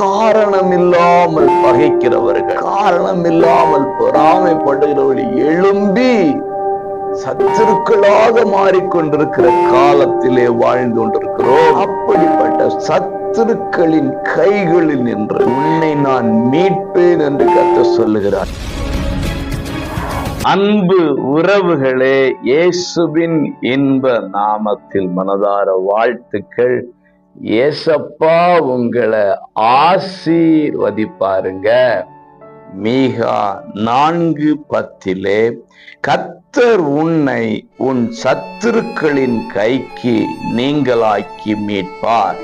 காரணம் இல்லாமல் பகைக்கிறவர்கள், காரணம் இல்லாமல் பொறாமைப்படுகிறவர்கள் எழும்பி சத்துருக்களாக மாறிக்கொண்டிருக்கிற காலத்திலே வாழ்ந்து கொண்டிருக்கிறோம். அப்படிப்பட்ட சத்துருக்களின் கைகளில் நின்று உன்னை நான் மீட்பேன் என்று கர்த்தர் சொல்லுகிறார். அன்பு உறவுகளே, இயேசுவின் இன்ப நாமத்தில் மனதார வாழ்த்துக்கள். ஏசப்பா உங்களை ஆசீர்வதிப்பாருங்க. மீகா 4:10 கர்த்தர் உன்னை உன் சத்துருக்களின் கைக்கு நீங்களாக்கி மீட்பார்.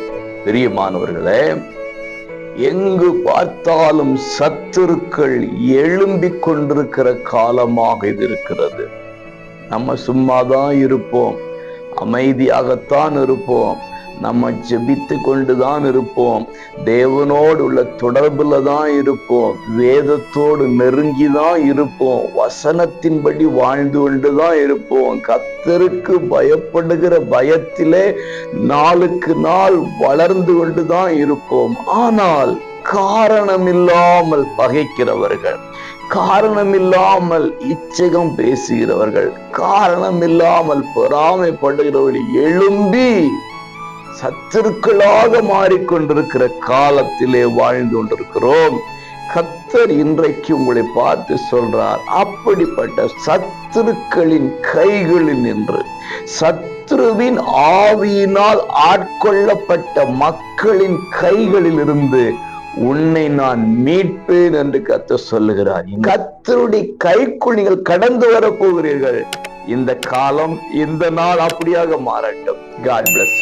பிரியமானவர்களே, எங்கு பார்த்தாலும் சத்துருக்கள் எழும்பிக் கொண்டிருக்கிற காலமாக இது இருக்கிறது. நம்ம சும்மாதான் இருப்போம், அமைதியாகத்தான் இருப்போம், நம்ம ஜெபித்து கொண்டுதான் இருப்போம், தேவனோடு உள்ள தொடர்புல தான் இருப்போம், வேதத்தோடு நெருங்கிதான் இருப்போம், வசனத்தின்படி வாழ்ந்து கொண்டுதான் இருப்போம், கர்த்தருக்கு பயப்படுகிற பயத்திலே நாளுக்கு நாள் வளர்ந்து கொண்டுதான் இருப்போம். ஆனால் காரணமில்லாமல் பகைக்கிறவர்கள், காரணமில்லாமல் இச்சகம் பேசுகிறவர்கள், காரணமில்லாமல் பொறாமைப்படுகிறவர்கள் எழும்பி சத்துருக்களாக மாறிக்கொண்டிருக்கிற காலத்திலே வாழ்ந்து கொண்டிருக்கிறோம். கர்த்தர் இன்றைக்கு உங்களை பார்த்து சொல்றார், அப்படிப்பட்ட சத்துருக்களின் கைகளில் நின்று, சத்துருவின் ஆவியினால் ஆட்கொள்ளப்பட்ட மக்களின் கைகளில் இருந்து உன்னை நான் மீட்பேன் என்று கர்த்தர் சொல்லுகிறார். கர்த்தருடைய கைக்குள் நீங்கள் கடந்து வர போகிறீர்கள். இந்த காலம், இந்த நாள் அப்படியாக மாறட்டும். God bless.